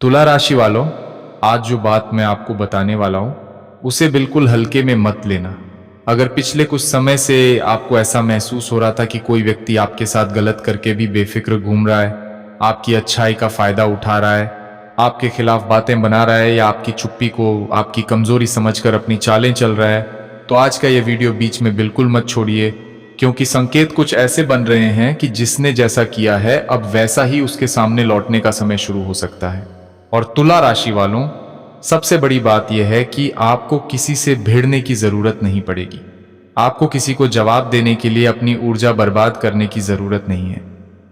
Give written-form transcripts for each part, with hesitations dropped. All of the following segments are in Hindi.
तुला राशि वालों, आज जो बात मैं आपको बताने वाला हूं उसे बिल्कुल हल्के में मत लेना। अगर पिछले कुछ समय से आपको ऐसा महसूस हो रहा था कि कोई व्यक्ति आपके साथ गलत करके भी बेफिक्र घूम रहा है, आपकी अच्छाई का फायदा उठा रहा है, आपके खिलाफ बातें बना रहा है या आपकी चुप्पी को आपकी कमजोरी समझकर अपनी चालें चल रहा है, तो आज का ये वीडियो बीच में बिल्कुल मत छोड़िए, क्योंकि संकेत कुछ ऐसे बन रहे हैं कि जिसने जैसा किया है अब वैसा ही उसके सामने लौटने का समय शुरू हो सकता है। और तुला राशि वालों, सबसे बड़ी बात यह है कि आपको किसी से भिड़ने की जरूरत नहीं पड़ेगी। आपको किसी को जवाब देने के लिए अपनी ऊर्जा बर्बाद करने की जरूरत नहीं है।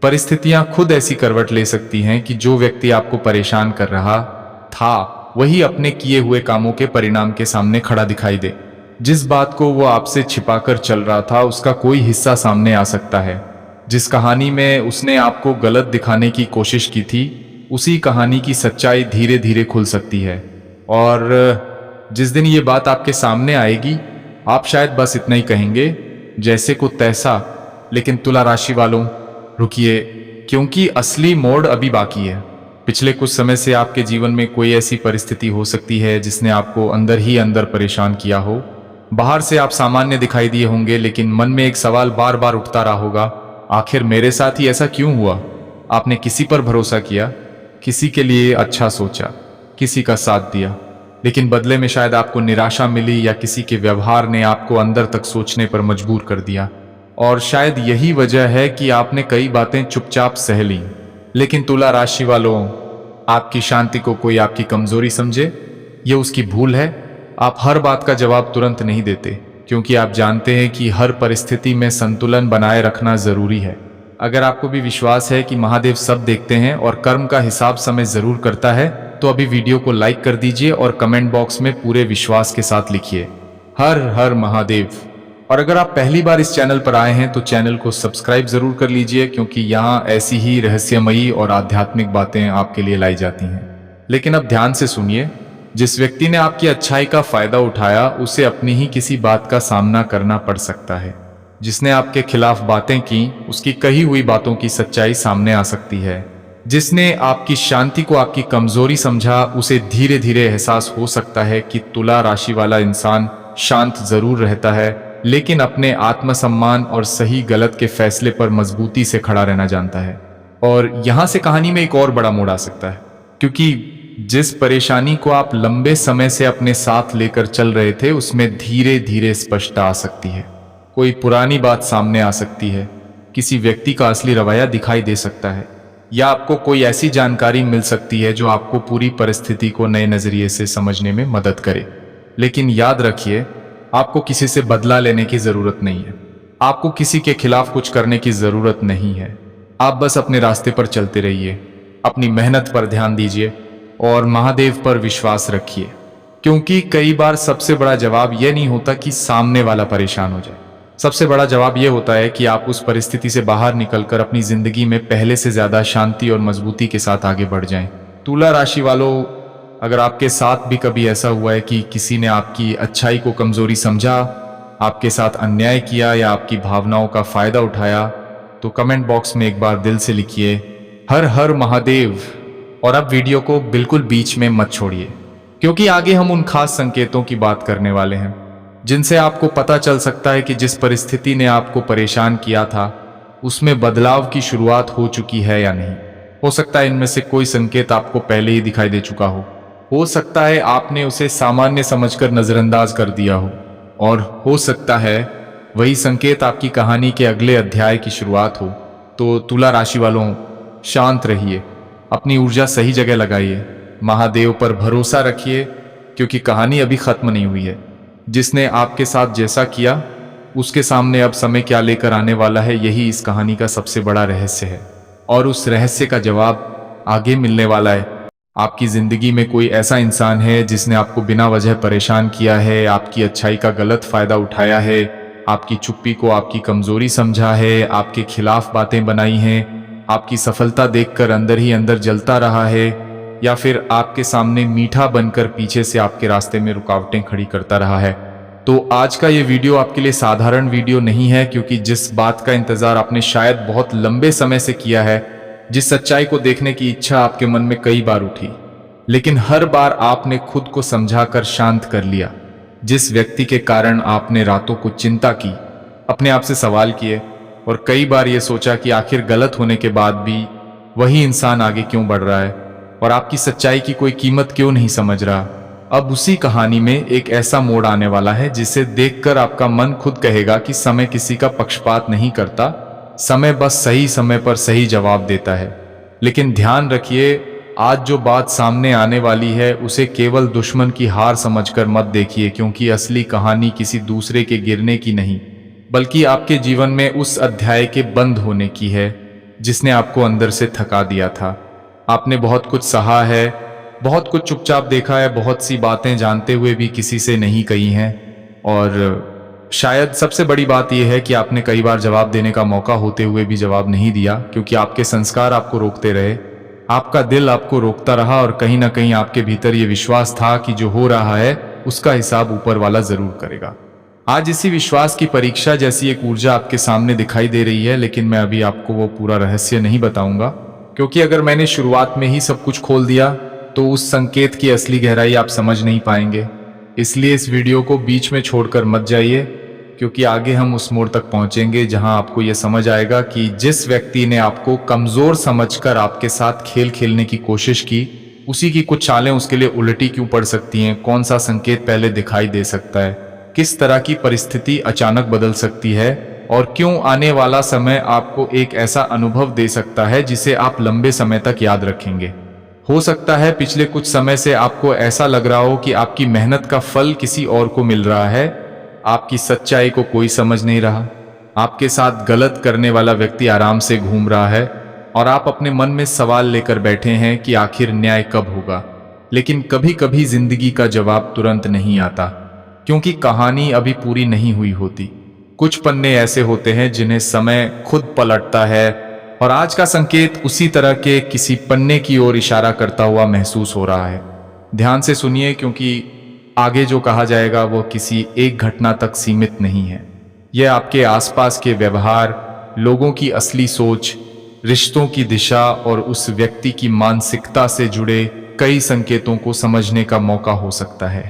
परिस्थितियां खुद ऐसी करवट ले सकती हैं कि जो व्यक्ति आपको परेशान कर रहा था वही अपने किए हुए कामों के परिणाम के सामने खड़ा दिखाई दे। जिस बात को वो आपसे छिपाकर चल रहा था उसका कोई हिस्सा सामने आ सकता है। जिस कहानी में उसने आपको गलत दिखाने की कोशिश की थी उसी कहानी की सच्चाई धीरे धीरे खुल सकती है। और जिस दिन ये बात आपके सामने आएगी आप शायद बस इतना ही कहेंगे, जैसे को तैसा। लेकिन तुला राशि वालों, रुकिए, क्योंकि असली मोड़ अभी बाकी है। पिछले कुछ समय से आपके जीवन में कोई ऐसी परिस्थिति हो सकती है जिसने आपको अंदर ही अंदर परेशान किया हो। बाहर से आप सामान्य दिखाई दिए होंगे, लेकिन मन में एक सवाल बार बार उठता रहा होगा, आखिर मेरे साथ ही ऐसा क्यों हुआ? आपने किसी पर भरोसा किया, किसी के लिए अच्छा सोचा, किसी का साथ दिया, लेकिन बदले में शायद आपको निराशा मिली या किसी के व्यवहार ने आपको अंदर तक सोचने पर मजबूर कर दिया। और शायद यही वजह है कि आपने कई बातें चुपचाप सह ली। लेकिन तुला राशि वालों, आपकी शांति को कोई आपकी कमजोरी समझे, ये उसकी भूल है। आप हर बात का जवाब तुरंत नहीं देते, क्योंकि आप जानते हैं कि हर परिस्थिति में संतुलन बनाए रखना जरूरी है। अगर आपको भी विश्वास है कि महादेव सब देखते हैं और कर्म का हिसाब समय जरूर करता है, तो अभी वीडियो को लाइक कर दीजिए और कमेंट बॉक्स में पूरे विश्वास के साथ लिखिए, हर हर महादेव। और अगर आप पहली बार इस चैनल पर आए हैं तो चैनल को सब्सक्राइब जरूर कर लीजिए, क्योंकि यहाँ ऐसी ही रहस्यमयी और आध्यात्मिक बातें आपके लिए लाई जाती हैं। लेकिन अब ध्यान से सुनिए, जिस व्यक्ति ने आपकी अच्छाई का फायदा उठाया उसे अपनी ही किसी बात का सामना करना पड़ सकता है। जिसने आपके खिलाफ बातें की उसकी कही हुई बातों की सच्चाई सामने आ सकती है। जिसने आपकी शांति को आपकी कमजोरी समझा उसे धीरे धीरे एहसास हो सकता है कि तुला राशि वाला इंसान शांत जरूर रहता है, लेकिन अपने आत्मसम्मान और सही गलत के फैसले पर मजबूती से खड़ा रहना जानता है। और यहां से कहानी में एक और बड़ा मोड़ आ सकता है, क्योंकि जिस परेशानी को आप लंबे समय से अपने साथ लेकर चल रहे थे उसमें धीरे धीरे स्पष्टता आ सकती है। कोई पुरानी बात सामने आ सकती है, किसी व्यक्ति का असली रवैया दिखाई दे सकता है, या आपको कोई ऐसी जानकारी मिल सकती है जो आपको पूरी परिस्थिति को नए नजरिए से समझने में मदद करे। लेकिन याद रखिए, आपको किसी से बदला लेने की जरूरत नहीं है। आपको किसी के खिलाफ कुछ करने की जरूरत नहीं है। आप बस अपने रास्ते पर चलते रहिए, अपनी मेहनत पर ध्यान दीजिए और महादेव पर विश्वास रखिए, क्योंकि कई बार सबसे बड़ा जवाब यह नहीं होता कि सामने वाला परेशान हो जाए। सबसे बड़ा जवाब यह होता है कि आप उस परिस्थिति से बाहर निकलकर अपनी जिंदगी में पहले से ज्यादा शांति और मजबूती के साथ आगे बढ़ जाएं। तुला राशि वालों, अगर आपके साथ भी कभी ऐसा हुआ है कि किसी ने आपकी अच्छाई को कमजोरी समझा, आपके साथ अन्याय किया या आपकी भावनाओं का फायदा उठाया, तो कमेंट बॉक्स में एक बार दिल से लिखिए, हर हर महादेव। और अब वीडियो को बिल्कुल बीच में मत छोड़िए, क्योंकि आगे हम उन खास संकेतों की बात करने वाले हैं जिनसे आपको पता चल सकता है कि जिस परिस्थिति ने आपको परेशान किया था उसमें बदलाव की शुरुआत हो चुकी है या नहीं। हो सकता है इनमें से कोई संकेत आपको पहले ही दिखाई दे चुका हो सकता है आपने उसे सामान्य समझकर नजरअंदाज कर दिया हो, और हो सकता है वही संकेत आपकी कहानी के अगले अध्याय की शुरुआत हो। तो तुला राशि वालों, शांत रहिए, अपनी ऊर्जा सही जगह लगाइए, महादेव पर भरोसा रखिए, क्योंकि कहानी अभी खत्म नहीं हुई है। जिसने आपके साथ जैसा किया उसके सामने अब समय क्या लेकर आने वाला है, यही इस कहानी का सबसे बड़ा रहस्य है। और उस रहस्य का जवाब आगे मिलने वाला है। आपकी जिंदगी में कोई ऐसा इंसान है जिसने आपको बिना वजह परेशान किया है, आपकी अच्छाई का गलत फायदा उठाया है, आपकी चुप्पी को आपकी कमजोरी समझा है, आपके खिलाफ बातें बनाई हैं, आपकी सफलता देखकर अंदर ही अंदर जलता रहा है, या फिर आपके सामने मीठा बनकर पीछे से आपके रास्ते में रुकावटें खड़ी करता रहा है। तो आज का ये वीडियो आपके लिए साधारण वीडियो नहीं है, क्योंकि जिस बात का इंतजार आपने शायद बहुत लंबे समय से किया है, जिस सच्चाई को देखने की इच्छा आपके मन में कई बार उठी, लेकिन हर बार आपने खुद को समझाकर शांत कर लिया। जिस व्यक्ति के कारण आपने रातों को चिंता की, अपने आप से सवाल किए और कई बार ये सोचा कि आखिर गलत होने के बाद भी वही इंसान आगे क्यों बढ़ रहा है और आपकी सच्चाई की कोई कीमत क्यों नहीं समझ रहा। अब उसी कहानी में एक ऐसा मोड़ आने वाला है जिसे देखकर आपका मन खुद कहेगा कि समय किसी का पक्षपात नहीं करता, समय बस सही समय पर सही जवाब देता है। लेकिन ध्यान रखिए, आज जो बात सामने आने वाली है उसे केवल दुश्मन की हार समझकर मत देखिए, क्योंकि असली कहानी किसी दूसरे के गिरने की नहीं बल्कि आपके जीवन में उस अध्याय के बंद होने की है जिसने आपको अंदर से थका दिया था। आपने बहुत कुछ सहा है, बहुत कुछ चुपचाप देखा है, बहुत सी बातें जानते हुए भी किसी से नहीं कही हैं, और शायद सबसे बड़ी बात यह है कि आपने कई बार जवाब देने का मौका होते हुए भी जवाब नहीं दिया, क्योंकि आपके संस्कार आपको रोकते रहे, आपका दिल आपको रोकता रहा और कहीं ना कहीं आपके भीतर ये विश्वास था कि जो हो रहा है उसका हिसाब ऊपर वाला जरूर करेगा। आज इसी विश्वास की परीक्षा जैसी एक ऊर्जा आपके सामने दिखाई दे रही है, लेकिन मैं अभी आपको वो पूरा रहस्य नहीं बताऊंगा, क्योंकि अगर मैंने शुरुआत में ही सब कुछ खोल दिया तो उस संकेत की असली गहराई आप समझ नहीं पाएंगे। इसलिए इस वीडियो को बीच में छोड़कर मत जाइए, क्योंकि आगे हम उस मोड़ तक पहुंचेंगे जहां आपको यह समझ आएगा कि जिस व्यक्ति ने आपको कमजोर समझकर आपके साथ खेल खेलने की कोशिश की, उसी की कुछ चालें उसके लिए उल्टी क्यों पड़ सकती हैं, कौन सा संकेत पहले दिखाई दे सकता है, किस तरह की परिस्थिति अचानक बदल सकती है और क्यों आने वाला समय आपको एक ऐसा अनुभव दे सकता है जिसे आप लंबे समय तक याद रखेंगे। हो सकता है पिछले कुछ समय से आपको ऐसा लग रहा हो कि आपकी मेहनत का फल किसी और को मिल रहा है, आपकी सच्चाई को कोई समझ नहीं रहा, आपके साथ गलत करने वाला व्यक्ति आराम से घूम रहा है और आप अपने मन में सवाल लेकर बैठे हैं कि आखिर न्याय कब होगा। लेकिन कभी कभी जिंदगी का जवाब तुरंत नहीं आता, क्योंकि कहानी अभी पूरी नहीं हुई होती। कुछ पन्ने ऐसे होते हैं जिन्हें समय खुद पलटता है, और आज का संकेत उसी तरह के किसी पन्ने की ओर इशारा करता हुआ महसूस हो रहा है। ध्यान से सुनिए, क्योंकि आगे जो कहा जाएगा वो किसी एक घटना तक सीमित नहीं है। यह आपके आसपास के व्यवहार, लोगों की असली सोच, रिश्तों की दिशा और उस व्यक्ति की मानसिकता से जुड़े कई संकेतों को समझने का मौका हो सकता है।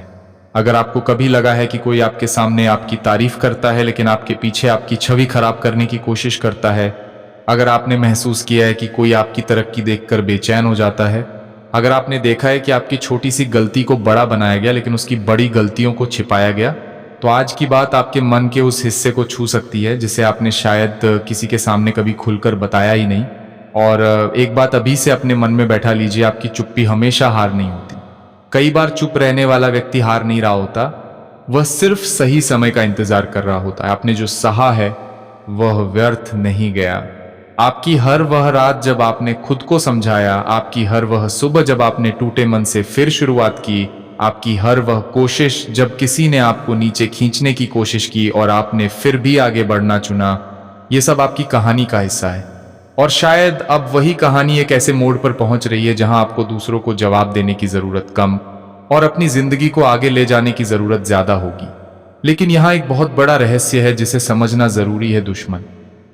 अगर आपको कभी लगा है कि कोई आपके सामने आपकी तारीफ करता है लेकिन आपके पीछे आपकी छवि खराब करने की कोशिश करता है, अगर आपने महसूस किया है कि कोई आपकी तरक्की देखकर बेचैन हो जाता है, अगर आपने देखा है कि आपकी छोटी सी गलती को बड़ा बनाया गया लेकिन उसकी बड़ी गलतियों को छिपाया गया, तो आज की बात आपके मन के उस हिस्से को छू सकती है जिसे आपने शायद किसी के सामने कभी खुलकर बताया ही नहीं। और एक बात अभी से अपने मन में बैठा लीजिए, आपकी चुप्पी हमेशा हार नहीं होती। कई बार चुप रहने वाला व्यक्ति हार नहीं रहा होता, वह सिर्फ सही समय का इंतजार कर रहा होता है। आपने जो सहा है वह व्यर्थ नहीं गया। आपकी हर वह रात जब आपने खुद को समझाया, आपकी हर वह सुबह जब आपने टूटे मन से फिर शुरुआत की, आपकी हर वह कोशिश जब किसी ने आपको नीचे खींचने की कोशिश की और आपने फिर भी आगे बढ़ना चुना, ये सब आपकी कहानी का हिस्सा है। और शायद अब वही कहानी एक ऐसे मोड़ पर पहुंच रही है जहां आपको दूसरों को जवाब देने की जरूरत कम और अपनी जिंदगी को आगे ले जाने की जरूरत ज्यादा होगी। लेकिन यहाँ एक बहुत बड़ा रहस्य है जिसे समझना जरूरी है। दुश्मन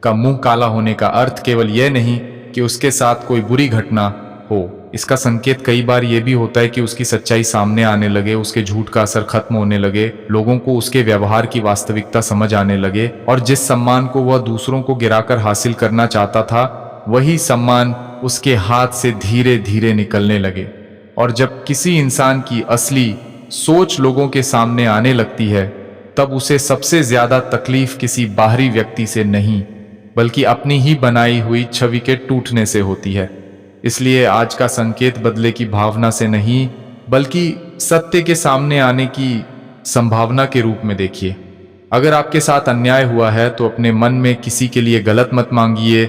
का मुंह काला होने का अर्थ केवल यह नहीं कि उसके साथ कोई बुरी घटना हो, इसका संकेत कई बार यह भी होता है कि उसकी सच्चाई सामने आने लगे, उसके झूठ का असर खत्म होने लगे, लोगों को उसके व्यवहार की वास्तविकता समझ आने लगे और जिस सम्मान को वह दूसरों को गिराकर हासिल करना चाहता था, वही सम्मान उसके हाथ से धीरे धीरे निकलने लगे। और जब किसी इंसान की असली सोच लोगों के सामने आने लगती है, तब उसे सबसे ज्यादा तकलीफ किसी बाहरी व्यक्ति से नहीं बल्कि अपनी ही बनाई हुई छवि के टूटने से होती है। इसलिए आज का संकेत बदले की भावना से नहीं बल्कि सत्य के सामने आने की संभावना के रूप में देखिए। अगर आपके साथ अन्याय हुआ है तो अपने मन में किसी के लिए गलत मत मांगिए,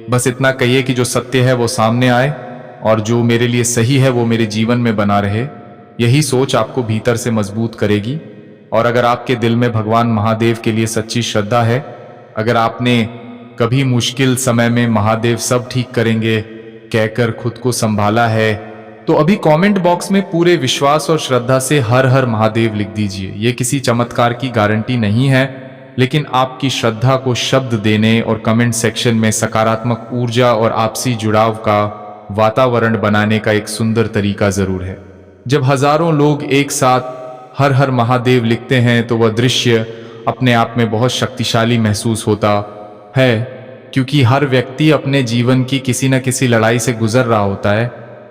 बस इतना कहिए कि जो सत्य है वो सामने आए और जो मेरे लिए सही है वो मेरे जीवन में बना रहे। यही सोच आपको भीतर से मजबूत करेगी। और अगर आपके दिल में भगवान महादेव के लिए सच्ची श्रद्धा है, अगर आपने कभी मुश्किल समय में महादेव सब ठीक करेंगे कहकर खुद को संभाला है, तो अभी कमेंट बॉक्स में पूरे विश्वास और श्रद्धा से हर हर महादेव लिख दीजिए। ये किसी चमत्कार की गारंटी नहीं है, लेकिन आपकी श्रद्धा को शब्द देने और कमेंट सेक्शन में सकारात्मक ऊर्जा और आपसी जुड़ाव का वातावरण बनाने का एक सुंदर तरीका जरूर है। जब हजारों लोग एक साथ हर हर महादेव लिखते हैं तो वह दृश्य अपने आप में बहुत शक्तिशाली महसूस होता है, क्योंकि हर व्यक्ति अपने जीवन की किसी न किसी लड़ाई से गुजर रहा होता है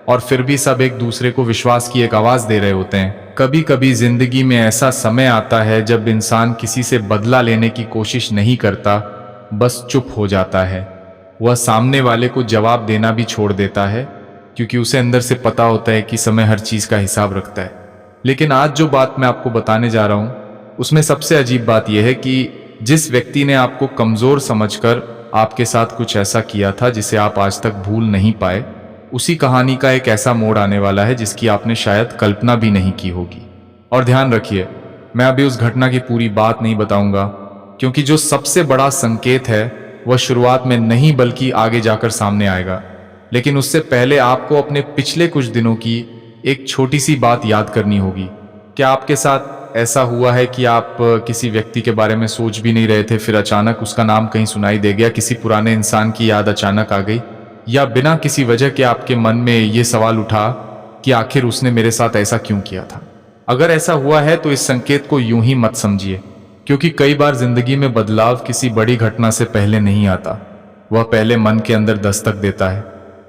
और फिर भी सब एक दूसरे को विश्वास की एक आवाज दे रहे होते हैं। कभी कभी जिंदगी में ऐसा समय आता है जब इंसान किसी से बदला लेने की कोशिश नहीं करता, बस चुप हो जाता है। वह सामने वाले को जवाब देना भी छोड़ देता है, क्योंकि उसे अंदर से पता होता है कि समय हर चीज का हिसाब रखता है। लेकिन आज जो बात मैं आपको बताने जा रहा हूं, उसमें सबसे अजीब बात यह है कि जिस व्यक्ति ने आपको कमजोर समझकर आपके साथ कुछ ऐसा किया था जिसे आप आज तक भूल नहीं पाए, उसी कहानी का एक ऐसा मोड़ आने वाला है जिसकी आपने शायद कल्पना भी नहीं की होगी। और ध्यान रखिए, मैं अभी उस घटना की पूरी बात नहीं बताऊंगा, क्योंकि जो सबसे बड़ा संकेत है वह शुरुआत में नहीं बल्कि आगे जाकर सामने आएगा। लेकिन उससे पहले आपको अपने पिछले कुछ दिनों की एक छोटी सी बात याद करनी होगी। क्या आपके साथ ऐसा हुआ है कि आप किसी व्यक्ति के बारे में सोच भी नहीं रहे थे, फिर अचानक उसका नाम कहीं सुनाई दे गया, किसी पुराने इंसान की याद अचानक आ गई, या बिना किसी वजह के आपके मन में ये सवाल उठा कि आखिर उसने मेरे साथ ऐसा क्यों किया था? अगर ऐसा हुआ है तो इस संकेत को यूं ही मत समझिए, क्योंकि कई बार जिंदगी में बदलाव किसी बड़ी घटना से पहले नहीं आता। वह पहले मन के अंदर दस्तक देता है,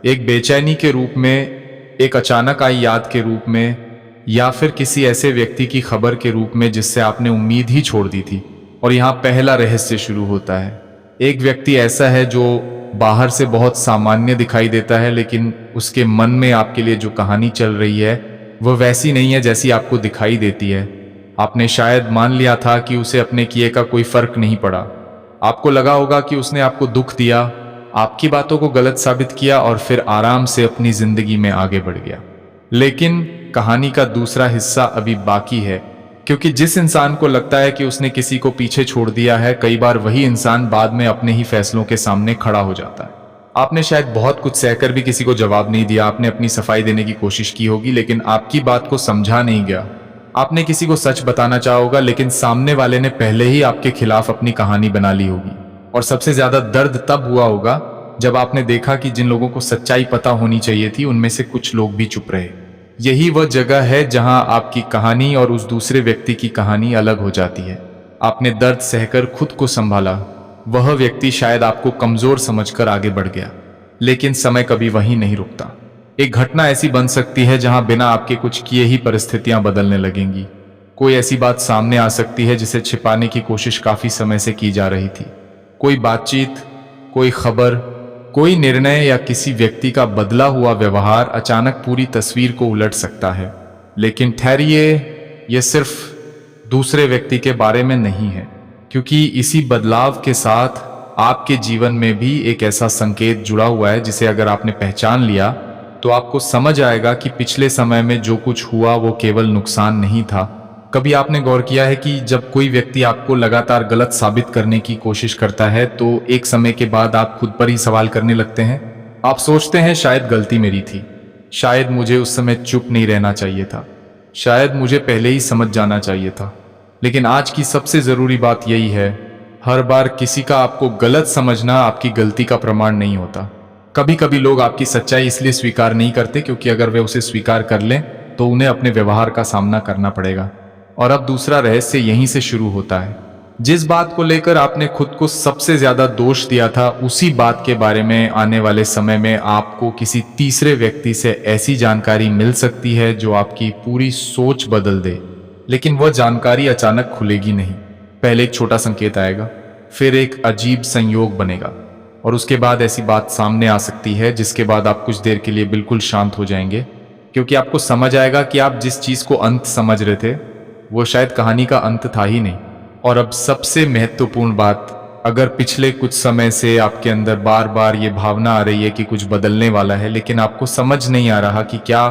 एक बेचैनी के रूप में, एक अचानक आई याद के रूप में, या फिर किसी ऐसे व्यक्ति की खबर के रूप में जिससे आपने उम्मीद ही छोड़ दी थी। और यहाँ पहला रहस्य शुरू होता है। एक व्यक्ति ऐसा है जो बाहर से बहुत सामान्य दिखाई देता है, लेकिन उसके मन में आपके लिए जो कहानी चल रही है वह वैसी नहीं है जैसी आपको दिखाई देती है। आपने शायद मान लिया था कि उसे अपने किए का कोई फर्क नहीं पड़ा। आपको लगा होगा कि उसने आपको दुख दिया, आपकी बातों को गलत साबित किया और फिर आराम से अपनी जिंदगी में आगे बढ़ गया। लेकिन कहानी का दूसरा हिस्सा अभी बाकी है, क्योंकि जिस इंसान को लगता है कि उसने किसी को पीछे छोड़ दिया है, कई बार वही इंसान बाद में अपने ही फैसलों के सामने खड़ा हो जाता है। आपने शायद बहुत कुछ सहकर भी किसी को जवाब नहीं दिया, आपने अपनी सफाई देने की कोशिश की होगी लेकिन आपकी बात को समझा नहीं गया। आपने किसी को सच बताना चाहा होगा, लेकिन सामने वाले ने पहले ही आपके खिलाफ अपनी कहानी बना ली होगी। और सबसे ज्यादा दर्द तब हुआ होगा जब आपने देखा कि जिन लोगों को सच्चाई पता होनी चाहिए थी, उनमें से कुछ लोग भी चुप रहे। यही वह जगह है जहां आपकी कहानी और उस दूसरे व्यक्ति की कहानी अलग हो जाती है। आपने दर्द सहकर खुद को संभाला, वह व्यक्ति शायद आपको कमजोर समझकर आगे बढ़ गया, लेकिन समय कभी वहीं नहीं रुकता। एक घटना ऐसी बन सकती है जहां बिना आपके कुछ किए ही परिस्थितियां बदलने लगेंगी। कोई ऐसी बात सामने आ सकती है जिसे छिपाने की कोशिश काफी समय से की जा रही थी। कोई बातचीत, कोई खबर, कोई निर्णय या किसी व्यक्ति का बदला हुआ व्यवहार अचानक पूरी तस्वीर को उलट सकता है। लेकिन ठहरिए, यह सिर्फ दूसरे व्यक्ति के बारे में नहीं है, क्योंकि इसी बदलाव के साथ आपके जीवन में भी एक ऐसा संकेत जुड़ा हुआ है जिसे अगर आपने पहचान लिया तो आपको समझ आएगा कि पिछले समय में जो कुछ हुआ वो केवल नुकसान नहीं था। कभी आपने गौर किया है कि जब कोई व्यक्ति आपको लगातार गलत साबित करने की कोशिश करता है तो एक समय के बाद आप खुद पर ही सवाल करने लगते हैं। आप सोचते हैं शायद गलती मेरी थी, शायद मुझे उस समय चुप नहीं रहना चाहिए था, शायद मुझे पहले ही समझ जाना चाहिए था। लेकिन आज की सबसे जरूरी बात यही है, हर बार किसी का आपको गलत समझना आपकी गलती का प्रमाण नहीं होता। कभी कभी लोग आपकी सच्चाई इसलिए स्वीकार नहीं करते क्योंकि अगर वे उसे स्वीकार कर लें तो उन्हें अपने व्यवहार का सामना करना पड़ेगा। और अब दूसरा रहस्य यहीं से शुरू होता है। जिस बात को लेकर आपने खुद को सबसे ज्यादा दोष दिया था, उसी बात के बारे में आने वाले समय में आपको किसी तीसरे व्यक्ति से ऐसी जानकारी मिल सकती है जो आपकी पूरी सोच बदल दे। लेकिन वह जानकारी अचानक खुलेगी नहीं। पहले एक छोटा संकेत आएगा, फिर एक अजीब संयोग बनेगा, और उसके बाद ऐसी बात सामने आ सकती है जिसके बाद आप कुछ देर के लिए बिल्कुल शांत हो जाएंगे, क्योंकि आपको समझ आएगा कि आप जिस चीज को अंत समझ रहे थे वो शायद कहानी का अंत था ही नहीं। और अब सबसे महत्वपूर्ण बात, अगर पिछले कुछ समय से आपके अंदर बार बार ये भावना आ रही है कि कुछ बदलने वाला है, लेकिन आपको समझ नहीं आ रहा कि क्या,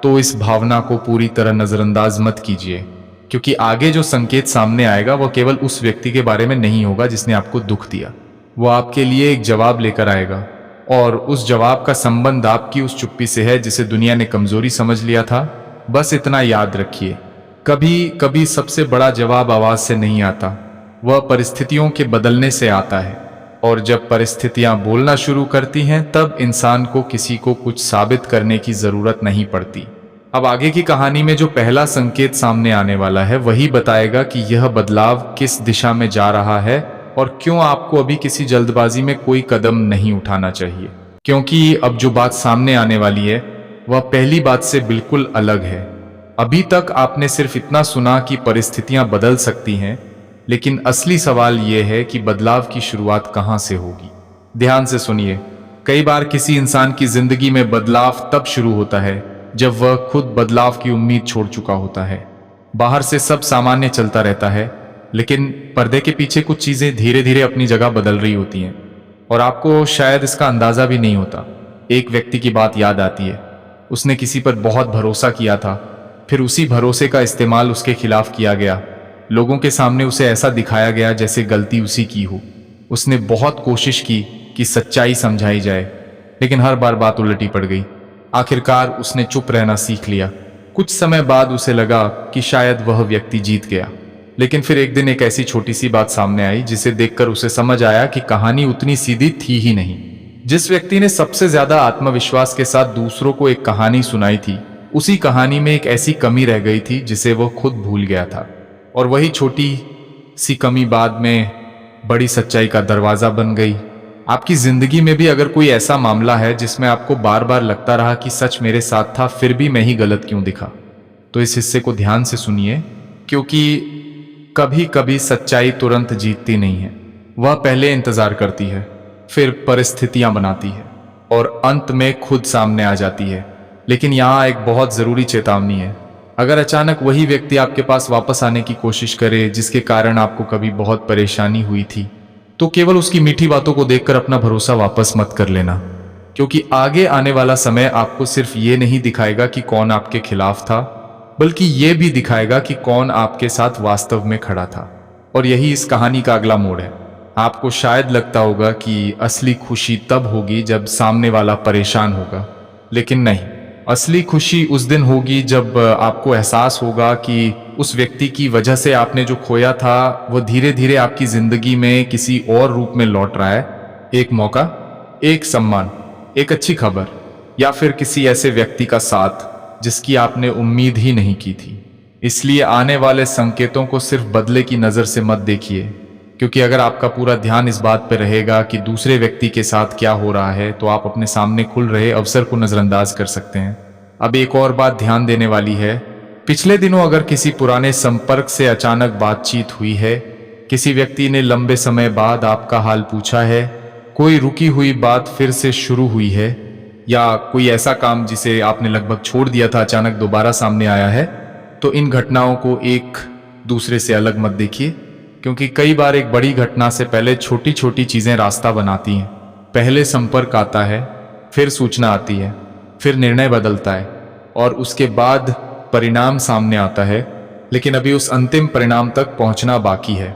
तो इस भावना को पूरी तरह नजरअंदाज मत कीजिए, क्योंकि आगे जो संकेत सामने आएगा वो केवल उस व्यक्ति के बारे में नहीं होगा जिसने आपको दुख दिया। वो आपके लिए एक जवाब लेकर आएगा, और उस जवाब का संबंध आपकी उस चुप्पी से है जिसे दुनिया ने कमजोरी समझ लिया था। बस इतना याद रखिए, कभी कभी सबसे बड़ा जवाब आवाज से नहीं आता, वह परिस्थितियों के बदलने से आता है। और जब परिस्थितियां बोलना शुरू करती हैं तब इंसान को किसी को कुछ साबित करने की जरूरत नहीं पड़ती। अब आगे की कहानी में जो पहला संकेत सामने आने वाला है वही बताएगा कि यह बदलाव किस दिशा में जा रहा है और क्यों आपको अभी किसी जल्दबाजी में कोई कदम नहीं उठाना चाहिए। क्योंकि अब जो बात सामने आने वाली है वह पहली बात से बिल्कुल अलग है। अभी तक आपने सिर्फ इतना सुना कि परिस्थितियां बदल सकती हैं, लेकिन असली सवाल यह है कि बदलाव की शुरुआत कहां से होगी। ध्यान से सुनिए। कई बार किसी इंसान की जिंदगी में बदलाव तब शुरू होता है जब वह खुद बदलाव की उम्मीद छोड़ चुका होता है। बाहर से सब सामान्य चलता रहता है, लेकिन पर्दे के पीछे कुछ चीजें धीरे धीरे अपनी जगह बदल रही होती हैं और आपको शायद इसका अंदाजा भी नहीं होता। एक व्यक्ति की बात याद आती है। उसने किसी पर बहुत भरोसा किया था, फिर उसी भरोसे का इस्तेमाल उसके खिलाफ किया गया। लोगों के सामने उसे ऐसा दिखाया गया जैसे गलती उसी की हो। उसने बहुत कोशिश की कि सच्चाई समझाई जाए, लेकिन हर बार बात उलटी पड़ गई। आखिरकार उसने चुप रहना सीख लिया। कुछ समय बाद उसे लगा कि शायद वह व्यक्ति जीत गया, लेकिन फिर एक दिन एक ऐसी छोटी सी बात सामने आई जिसे देखकर उसे समझ आया कि कहानी उतनी सीधी थी ही नहीं। जिस व्यक्ति ने सबसे ज्यादा आत्मविश्वास के साथ दूसरों को एक कहानी सुनाई थी, उसी कहानी में एक ऐसी कमी रह गई थी जिसे वह खुद भूल गया था। और वही छोटी सी कमी बाद में बड़ी सच्चाई का दरवाजा बन गई। आपकी जिंदगी में भी अगर कोई ऐसा मामला है जिसमें आपको बार बार लगता रहा कि सच मेरे साथ था, फिर भी मैं ही गलत क्यों दिखा, तो इस हिस्से को ध्यान से सुनिए, क्योंकि कभी कभी सच्चाई तुरंत जीतती नहीं है। वह पहले इंतजार करती है, फिर परिस्थितियां बनाती है और अंत में खुद सामने आ जाती है। लेकिन यहाँ एक बहुत जरूरी चेतावनी है। अगर अचानक वही व्यक्ति आपके पास वापस आने की कोशिश करे जिसके कारण आपको कभी बहुत परेशानी हुई थी, तो केवल उसकी मीठी बातों को देखकर अपना भरोसा वापस मत कर लेना, क्योंकि आगे आने वाला समय आपको सिर्फ ये नहीं दिखाएगा कि कौन आपके खिलाफ था, बल्कि ये भी दिखाएगा कि कौन आपके साथ वास्तव में खड़ा था। और यही इस कहानी का अगला मोड़ है। आपको शायद लगता होगा कि असली खुशी तब होगी जब सामने वाला परेशान होगा, लेकिन नहीं। असली खुशी उस दिन होगी जब आपको एहसास होगा कि उस व्यक्ति की वजह से आपने जो खोया था वह धीरे धीरे आपकी जिंदगी में किसी और रूप में लौट रहा है। एक मौका, एक सम्मान, एक अच्छी खबर, या फिर किसी ऐसे व्यक्ति का साथ जिसकी आपने उम्मीद ही नहीं की थी। इसलिए आने वाले संकेतों को सिर्फ बदले की नजर से मत देखिए, क्योंकि अगर आपका पूरा ध्यान इस बात पर रहेगा कि दूसरे व्यक्ति के साथ क्या हो रहा है, तो आप अपने सामने खुल रहे अवसर को नजरअंदाज कर सकते हैं। अब एक और बात ध्यान देने वाली है। पिछले दिनों अगर किसी पुराने संपर्क से अचानक बातचीत हुई है, किसी व्यक्ति ने लंबे समय बाद आपका हाल पूछा है, कोई रुकी हुई बात फिर से शुरू हुई है, या कोई ऐसा काम जिसे आपने लगभग छोड़ दिया था अचानक दोबारा सामने आया है, तो इन घटनाओं को एक दूसरे से अलग मत देखिए, क्योंकि कई बार एक बड़ी घटना से पहले छोटी छोटी चीजें रास्ता बनाती हैं। पहले संपर्क आता है, फिर सूचना आती है, फिर निर्णय बदलता है और उसके बाद परिणाम सामने आता है। लेकिन अभी उस अंतिम परिणाम तक पहुंचना बाकी है,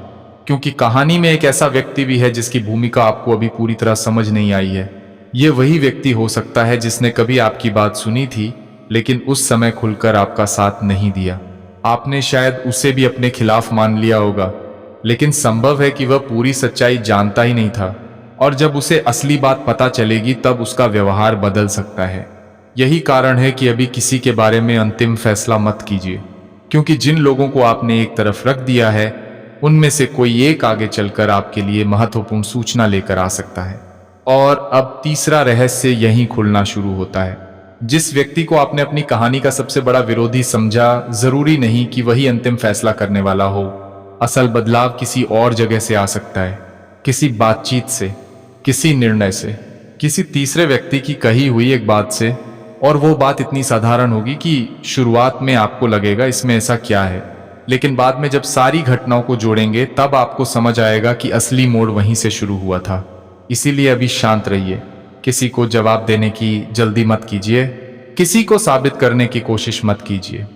क्योंकि कहानी में एक ऐसा व्यक्ति भी है जिसकी भूमिका आपको अभी पूरी तरह समझ नहीं आई है। ये वही व्यक्ति हो सकता है जिसने कभी आपकी बात सुनी थी, लेकिन उस समय खुलकर आपका साथ नहीं दिया। आपने शायद उसे भी अपने खिलाफ मान लिया होगा, लेकिन संभव है कि वह पूरी सच्चाई जानता ही नहीं था, और जब उसे असली बात पता चलेगी तब उसका व्यवहार बदल सकता है। यही कारण है कि अभी किसी के बारे में अंतिम फैसला मत कीजिए, क्योंकि जिन लोगों को आपने एक तरफ रख दिया है उनमें से कोई एक आगे चलकर आपके लिए महत्वपूर्ण सूचना लेकर आ सकता है। और अब तीसरा रहस्य यहीं खुलना शुरू होता है। जिस व्यक्ति को आपने अपनी कहानी का सबसे बड़ा विरोधी समझा, जरूरी नहीं कि वही अंतिम फैसला करने वाला हो। असल बदलाव किसी और जगह से आ सकता है, किसी बातचीत से, किसी निर्णय से, किसी तीसरे व्यक्ति की कही हुई एक बात से। और वो बात इतनी साधारण होगी कि शुरुआत में आपको लगेगा इसमें ऐसा क्या है, लेकिन बाद में जब सारी घटनाओं को जोड़ेंगे तब आपको समझ आएगा कि असली मोड़ वहीं से शुरू हुआ था। इसीलिए अभी शांत रहिए, किसी को जवाब देने की जल्दी मत कीजिए, किसी को साबित करने की कोशिश मत कीजिए,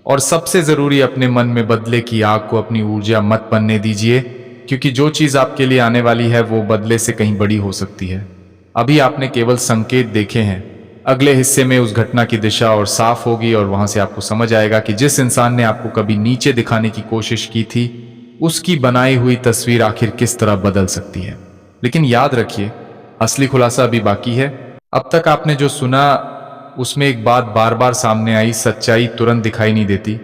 और सबसे जरूरी अपने मन में बदले की आग को अपनी ऊर्जा मत बनने दीजिए, क्योंकि जो चीज आपके लिए आने वाली है वो बदले से कहीं बड़ी हो सकती है। अभी आपने केवल संकेत देखे हैं, अगले हिस्से में उस घटना की दिशा और साफ होगी और वहां से आपको समझ आएगा कि जिस इंसान ने आपको कभी नीचे दिखाने की कोशिश की थी, उसकी बनाई हुई तस्वीर आखिर किस तरह बदल सकती है। लेकिन याद रखिए, असली खुलासा अभी बाकी है। अब तक आपने जो सुना उसमें एक बात बार बार सामने आई, सच्चाई तुरंत दिखाई नहीं देती।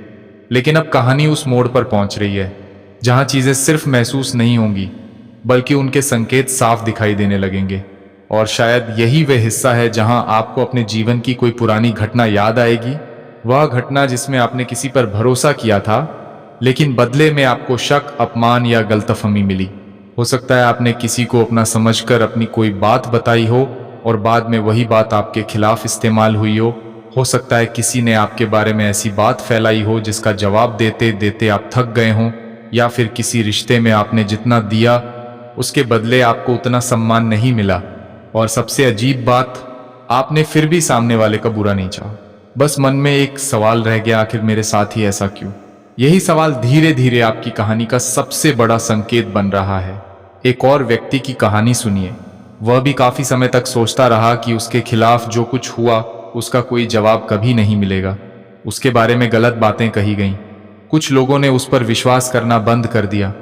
लेकिन अब कहानी उस मोड़ पर पहुंच रही है जहां चीजें सिर्फ महसूस नहीं होंगी बल्कि उनके संकेत साफ दिखाई देने लगेंगे। और शायद यही वह हिस्सा है जहां आपको अपने जीवन की कोई पुरानी घटना याद आएगी, वह घटना जिसमें आपने किसी पर भरोसा किया था लेकिन बदले में आपको शक, अपमान या गलतफहमी मिली। हो सकता है आपने किसी को अपना समझकर अपनी कोई बात बताई हो और बाद में वही बात आपके खिलाफ इस्तेमाल हुई हो। हो सकता है किसी ने आपके बारे में ऐसी बात फैलाई हो जिसका जवाब देते देते आप थक गए हों, या फिर किसी रिश्ते में आपने जितना दिया उसके बदले आपको उतना सम्मान नहीं मिला। और सबसे अजीब बात, आपने फिर भी सामने वाले का बुरा नहीं चाहा। बस मन में एक सवाल रह गया, आखिर मेरे साथ ही ऐसा क्यों? यही सवाल धीरे धीरे आपकी कहानी का सबसे बड़ा संकेत बन रहा है। एक और व्यक्ति की कहानी सुनिए। वह भी काफी समय तक सोचता रहा कि उसके खिलाफ जो कुछ हुआ उसका कोई जवाब कभी नहीं मिलेगा। उसके बारे में गलत बातें कही गईं। कुछ लोगों ने उस पर विश्वास करना बंद कर दिया।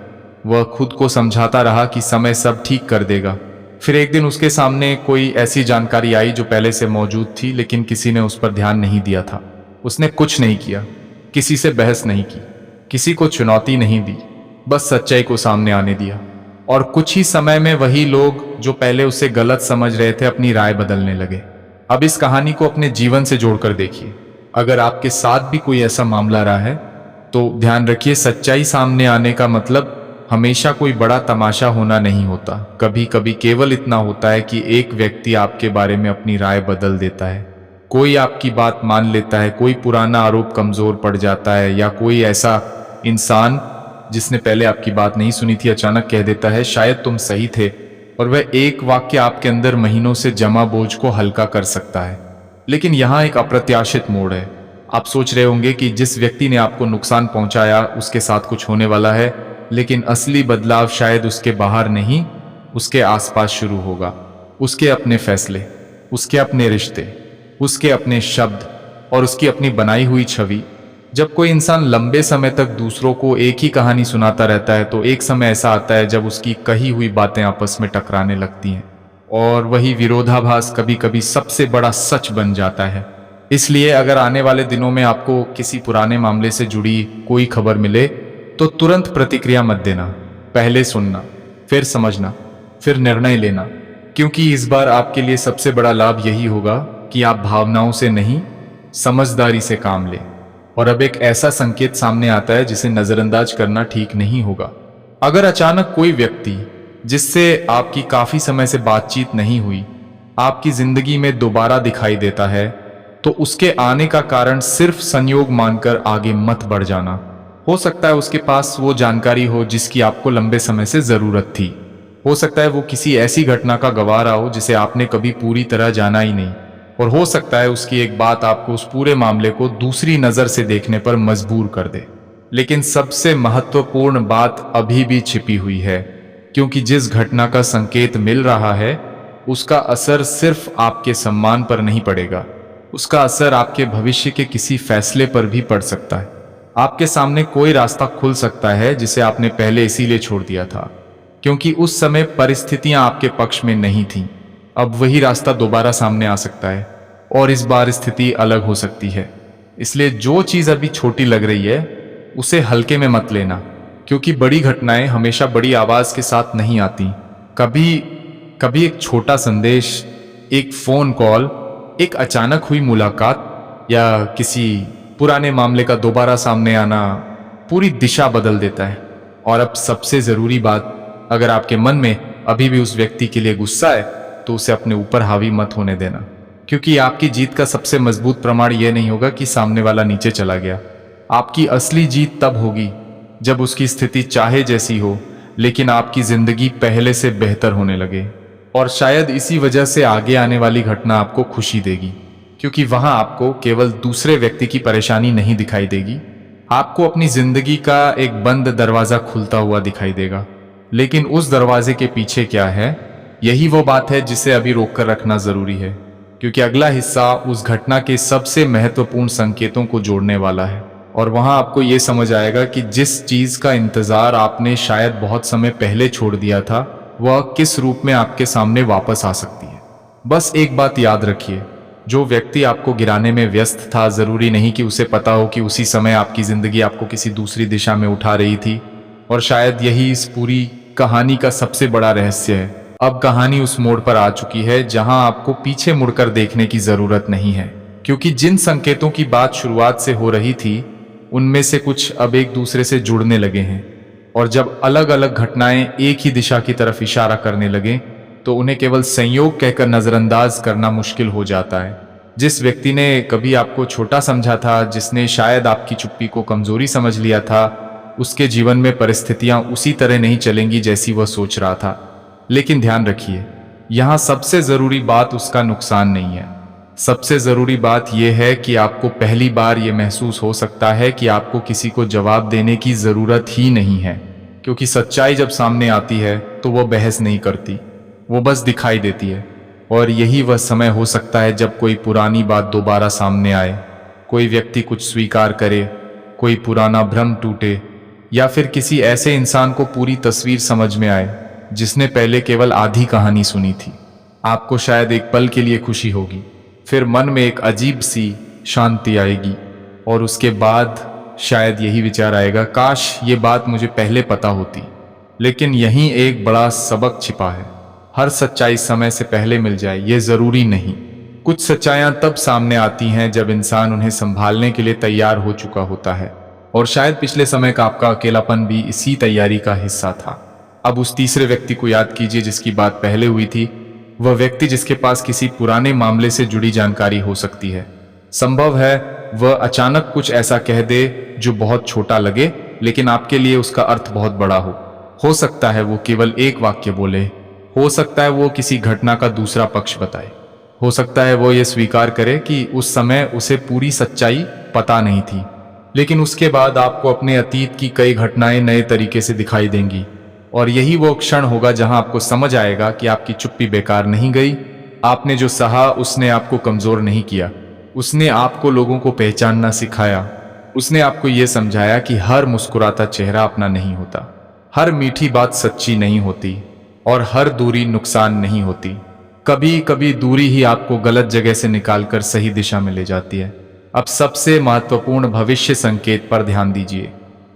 वह खुद को समझाता रहा कि समय सब ठीक कर देगा। फिर एक दिन उसके सामने कोई ऐसी जानकारी आई जो पहले से मौजूद थी, लेकिन किसी ने उस पर ध्यान नहीं दिया था। उसने कुछ नहीं किया, किसी से बहस नहीं की, किसी को चुनौती नहीं दी, बस सच्चाई को सामने आने दिया। और कुछ ही समय में वही लोग जो पहले उसे गलत समझ रहे थे अपनी राय बदलने लगे। अब इस कहानी को अपने जीवन से जोड़कर देखिए। अगर आपके साथ भी कोई ऐसा मामला रहा है तो ध्यान रखिए, सच्चाई सामने आने का मतलब हमेशा कोई बड़ा तमाशा होना नहीं होता। कभी कभी केवल इतना होता है कि एक व्यक्ति आपके बारे में अपनी राय बदल देता है, कोई आपकी बात मान लेता है, कोई पुराना आरोप कमजोर पड़ जाता है, या कोई ऐसा इंसान जिसने पहले आपकी बात नहीं सुनी थी अचानक कह देता है शायद तुम सही थे। और वह एक वाक्य आपके अंदर महीनों से जमा बोझ को हल्का कर सकता है। लेकिन यहाँ एक अप्रत्याशित मोड़ है। आप सोच रहे होंगे कि जिस व्यक्ति ने आपको नुकसान पहुंचाया उसके साथ कुछ होने वाला है, लेकिन असली बदलाव शायद उसके बाहर नहीं, उसके आसपास शुरू होगा। उसके अपने फैसले, उसके अपने रिश्ते, उसके अपने शब्द और उसकी अपनी बनाई हुई छवि। जब कोई इंसान लंबे समय तक दूसरों को एक ही कहानी सुनाता रहता है तो एक समय ऐसा आता है जब उसकी कही हुई बातें आपस में टकराने लगती हैं, और वही विरोधाभास कभी कभी सबसे बड़ा सच बन जाता है। इसलिए अगर आने वाले दिनों में आपको किसी पुराने मामले से जुड़ी कोई खबर मिले तो तुरंत प्रतिक्रिया मत देना। पहले सुनना, फिर समझना, फिर निर्णय लेना, क्योंकि इस बार आपके लिए सबसे बड़ा लाभ यही होगा कि आप भावनाओं से नहीं, समझदारी से काम लें। और अब एक ऐसा संकेत सामने आता है जिसे नजरअंदाज करना ठीक नहीं होगा। अगर अचानक कोई व्यक्ति जिससे आपकी काफी समय से बातचीत नहीं हुई आपकी जिंदगी में दोबारा दिखाई देता है, तो उसके आने का कारण सिर्फ संयोग मानकर आगे मत बढ़ जाना। हो सकता है उसके पास वो जानकारी हो जिसकी आपको लंबे समय से जरूरत थी। हो सकता है वो किसी ऐसी घटना का गवाह रहा हो जिसे आपने कभी पूरी तरह जाना ही नहीं। और हो सकता है उसकी एक बात आपको उस पूरे मामले को दूसरी नजर से देखने पर मजबूर कर दे। लेकिन सबसे महत्वपूर्ण बात अभी भी छिपी हुई है, क्योंकि जिस घटना का संकेत मिल रहा है उसका असर सिर्फ आपके सम्मान पर नहीं पड़ेगा, उसका असर आपके भविष्य के किसी फैसले पर भी पड़ सकता है। आपके सामने कोई रास्ता खुल सकता है जिसे आपने पहले इसीलिए छोड़ दिया था क्योंकि उस समय परिस्थितियां आपके पक्ष में नहीं थीं। अब वही रास्ता दोबारा सामने आ सकता है और इस बार स्थिति अलग हो सकती है। इसलिए जो चीज अभी छोटी लग रही है उसे हल्के में मत लेना, क्योंकि बड़ी घटनाएं हमेशा बड़ी आवाज के साथ नहीं आती। कभी कभी एक छोटा संदेश, एक फोन कॉल, एक अचानक हुई मुलाकात या किसी पुराने मामले का दोबारा सामने आना पूरी दिशा बदल देता है। और अब सबसे जरूरी बात, अगर आपके मन में अभी भी उस व्यक्ति के लिए गुस्सा है तो उसे अपने ऊपर हावी मत होने देना, क्योंकि आपकी जीत का सबसे मजबूत प्रमाण यह नहीं होगा कि सामने वाला नीचे चला गया। आपकी असली जीत तब होगी जब उसकी स्थिति चाहे जैसी हो, लेकिन आपकी जिंदगी पहले से बेहतर होने लगे। और शायद इसी वजह से आगे आने वाली घटना आपको खुशी देगी, क्योंकि वहां आपको केवल दूसरे व्यक्ति की परेशानी नहीं दिखाई देगी, आपको अपनी जिंदगी का एक बंद दरवाजा खुलता हुआ दिखाई देगा। लेकिन उस दरवाजे के पीछे क्या है, यही वो बात है जिसे अभी रोक कर रखना जरूरी है, क्योंकि अगला हिस्सा उस घटना के सबसे महत्वपूर्ण संकेतों को जोड़ने वाला है। और वहां आपको ये समझ आएगा कि जिस चीज का इंतजार आपने शायद बहुत समय पहले छोड़ दिया था, वह किस रूप में आपके सामने वापस आ सकती है। बस एक बात याद रखिए, जो व्यक्ति आपको गिराने में व्यस्त था, जरूरी नहीं कि उसे पता हो कि उसी समय आपकी जिंदगी आपको किसी दूसरी दिशा में उठा रही थी। और शायद यही इस पूरी कहानी का सबसे बड़ा रहस्य है। अब कहानी उस मोड़ पर आ चुकी है जहां आपको पीछे मुड़कर देखने की जरूरत नहीं है, क्योंकि जिन संकेतों की बात शुरुआत से हो रही थी उनमें से कुछ अब एक दूसरे से जुड़ने लगे हैं। और जब अलग अलग घटनाएं एक ही दिशा की तरफ इशारा करने लगे तो उन्हें केवल संयोग कहकर नजरअंदाज करना मुश्किल हो जाता है। जिस व्यक्ति ने कभी आपको छोटा समझा था, जिसने शायद आपकी चुप्पी को कमजोरी समझ लिया था, उसके जीवन में परिस्थितियां उसी तरह नहीं चलेंगी जैसी वह सोच रहा था। लेकिन ध्यान रखिए, यहाँ सबसे जरूरी बात उसका नुकसान नहीं है। सबसे जरूरी बात यह है कि आपको पहली बार यह महसूस हो सकता है कि आपको किसी को जवाब देने की जरूरत ही नहीं है, क्योंकि सच्चाई जब सामने आती है तो वह बहस नहीं करती, वो बस दिखाई देती है। और यही वह समय हो सकता है जब कोई पुरानी बात दोबारा सामने आए, कोई व्यक्ति कुछ स्वीकार करे, कोई पुराना भ्रम टूटे, या फिर किसी ऐसे इंसान को पूरी तस्वीर समझ में आए जिसने पहले केवल आधी कहानी सुनी थी। आपको शायद एक पल के लिए खुशी होगी, फिर मन में एक अजीब सी शांति आएगी, और उसके बाद शायद यही विचार आएगा, काश ये बात मुझे पहले पता होती। लेकिन यहीं एक बड़ा सबक छिपा है। हर सच्चाई समय से पहले मिल जाए ये जरूरी नहीं। कुछ सच्चाइयां तब सामने आती हैं जब इंसान उन्हें संभालने के लिए तैयार हो चुका होता है। और शायद पिछले समय का आपका अकेलापन भी इसी तैयारी का हिस्सा था। अब उस तीसरे व्यक्ति को याद कीजिए जिसकी बात पहले हुई थी। वह व्यक्ति जिसके पास किसी पुराने मामले से जुड़ी जानकारी हो सकती है। संभव है वह अचानक कुछ ऐसा कह दे जो बहुत छोटा लगे, लेकिन आपके लिए उसका अर्थ बहुत बड़ा हो सकता है वो केवल एक वाक्य बोले, हो सकता है वो किसी घटना का दूसरा पक्ष बताए, हो सकता है वो ये स्वीकार करे कि उस समय उसे पूरी सच्चाई पता नहीं थी। लेकिन उसके बाद आपको अपने अतीत की कई घटनाएं नए तरीके से दिखाई देंगी, और यही वो क्षण होगा जहां आपको समझ आएगा कि आपकी चुप्पी बेकार नहीं गई। आपने जो सहा उसने आपको कमजोर नहीं किया, उसने आपको लोगों को पहचानना सिखाया। उसने आपको ये समझाया कि हर मुस्कुराता चेहरा अपना नहीं होता, हर मीठी बात सच्ची नहीं होती, और हर दूरी नुकसान नहीं होती। कभी कभी दूरी ही आपको गलत जगह से निकालकर सही दिशा में ले जाती है। अब सबसे महत्वपूर्ण भविष्य संकेत पर ध्यान दीजिए।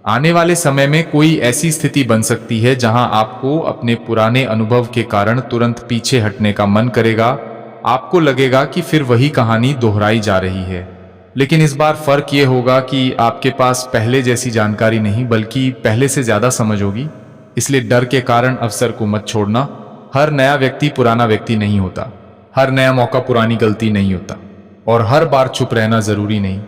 आने वाले समय में कोई ऐसी स्थिति बन सकती है जहां आपको अपने पुराने अनुभव के कारण तुरंत पीछे हटने का मन करेगा। आपको लगेगा कि फिर वही कहानी दोहराई जा रही है। लेकिन इस बार फर्क ये होगा कि आपके पास पहले जैसी जानकारी नहीं, बल्कि पहले से ज्यादा समझ होगी। इसलिए डर के कारण अवसर को मत छोड़ना। हर नया व्यक्ति पुराना व्यक्ति नहीं होता, हर नया मौका पुरानी गलती नहीं होता, और हर बार चुप रहना जरूरी नहीं,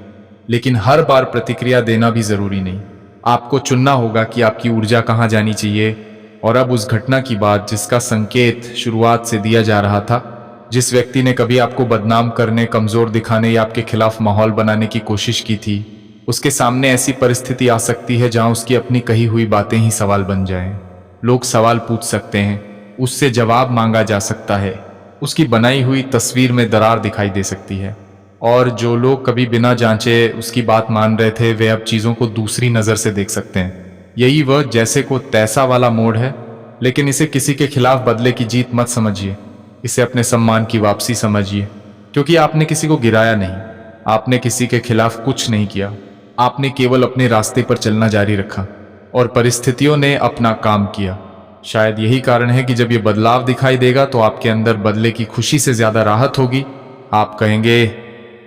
लेकिन हर बार प्रतिक्रिया देना भी जरूरी नहीं। आपको चुनना होगा कि आपकी ऊर्जा कहाँ जानी चाहिए। और अब उस घटना की बात जिसका संकेत शुरुआत से दिया जा रहा था, जिस व्यक्ति ने कभी आपको बदनाम करने, कमजोर दिखाने या आपके खिलाफ माहौल बनाने की कोशिश की थी, उसके सामने ऐसी परिस्थिति आ सकती है जहां उसकी अपनी कही हुई बातें ही सवाल बन जाएं। लोग सवाल पूछ सकते हैं, उससे जवाब मांगा जा सकता है, उसकी बनाई हुई तस्वीर में दरार दिखाई दे सकती है। और जो लोग कभी बिना जांचे उसकी बात मान रहे थे, वे अब चीजों को दूसरी नजर से देख सकते हैं। यही वह जैसे को तैसा वाला मोड़ है। लेकिन इसे किसी के खिलाफ बदले की जीत मत समझिए, इसे अपने सम्मान की वापसी समझिए। क्योंकि आपने किसी को गिराया नहीं, आपने किसी के खिलाफ कुछ नहीं किया, आपने केवल अपने रास्ते पर चलना जारी रखा, और परिस्थितियों ने अपना काम किया। शायद यही कारण है कि जब ये बदलाव दिखाई देगा तो आपके अंदर बदले की खुशी से ज्यादा राहत होगी। आप कहेंगे,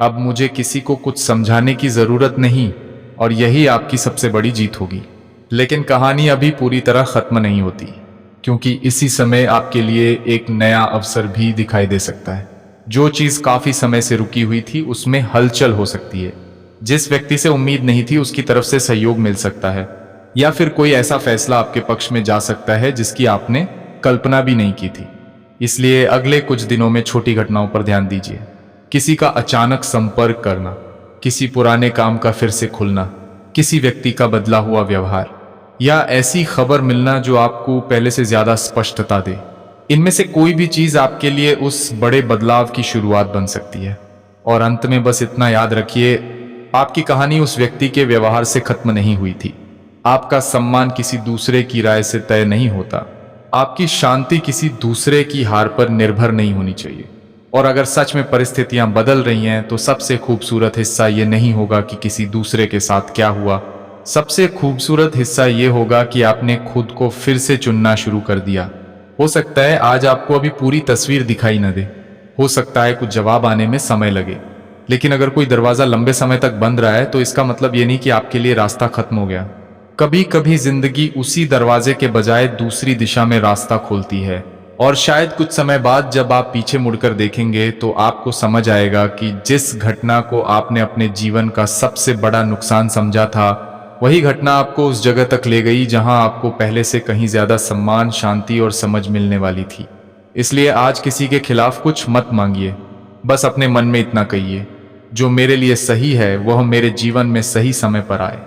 अब मुझे किसी को कुछ समझाने की जरूरत नहीं, और यही आपकी सबसे बड़ी जीत होगी। लेकिन कहानी अभी पूरी तरह खत्म नहीं होती, क्योंकि इसी समय आपके लिए एक नया अवसर भी दिखाई दे सकता है। जो चीज काफी समय से रुकी हुई थी उसमें हलचल हो सकती है। जिस व्यक्ति से उम्मीद नहीं थी उसकी तरफ से सहयोग मिल सकता है, या फिर कोई ऐसा फैसला आपके पक्ष में जा सकता है जिसकी आपने कल्पना भी नहीं की थी। इसलिए अगले कुछ दिनों में छोटी घटनाओं पर ध्यान दीजिए। किसी का अचानक संपर्क करना, किसी पुराने काम का फिर से खुलना, किसी व्यक्ति का बदला हुआ व्यवहार, या ऐसी खबर मिलना जो आपको पहले से ज्यादा स्पष्टता दे। इनमें से कोई भी चीज आपके लिए उस बड़े बदलाव की शुरुआत बन सकती है। और अंत में बस इतना याद रखिए, आपकी कहानी उस व्यक्ति के व्यवहार से खत्म नहीं हुई थी। आपका सम्मान किसी दूसरे की राय से तय नहीं होता। आपकी शांति किसी दूसरे की हार पर निर्भर नहीं होनी चाहिए। और अगर सच में परिस्थितियां बदल रही हैं तो सबसे खूबसूरत हिस्सा ये नहीं होगा कि किसी दूसरे के साथ क्या हुआ। सबसे खूबसूरत हिस्सा ये होगा कि आपने खुद को फिर से चुनना शुरू कर दिया। हो सकता है आज आपको अभी पूरी तस्वीर दिखाई न दे, हो सकता है कुछ जवाब आने में समय लगे, लेकिन अगर कोई दरवाजा लंबे समय तक बंद रहा है तो इसका मतलब ये नहीं कि आपके लिए रास्ता खत्म हो गया। कभी कभी जिंदगी उसी दरवाजे के बजाय दूसरी दिशा में रास्ता खोलती है, और शायद कुछ समय बाद जब आप पीछे मुड़कर देखेंगे तो आपको समझ आएगा कि जिस घटना को आपने अपने जीवन का सबसे बड़ा नुकसान समझा था, वही घटना आपको उस जगह तक ले गई जहां आपको पहले से कहीं ज्यादा सम्मान, शांति और समझ मिलने वाली थी। इसलिए आज किसी के खिलाफ कुछ मत मांगिए, बस अपने मन में इतना कहिए, जो मेरे लिए सही है वह मेरे जीवन में सही समय पर आए।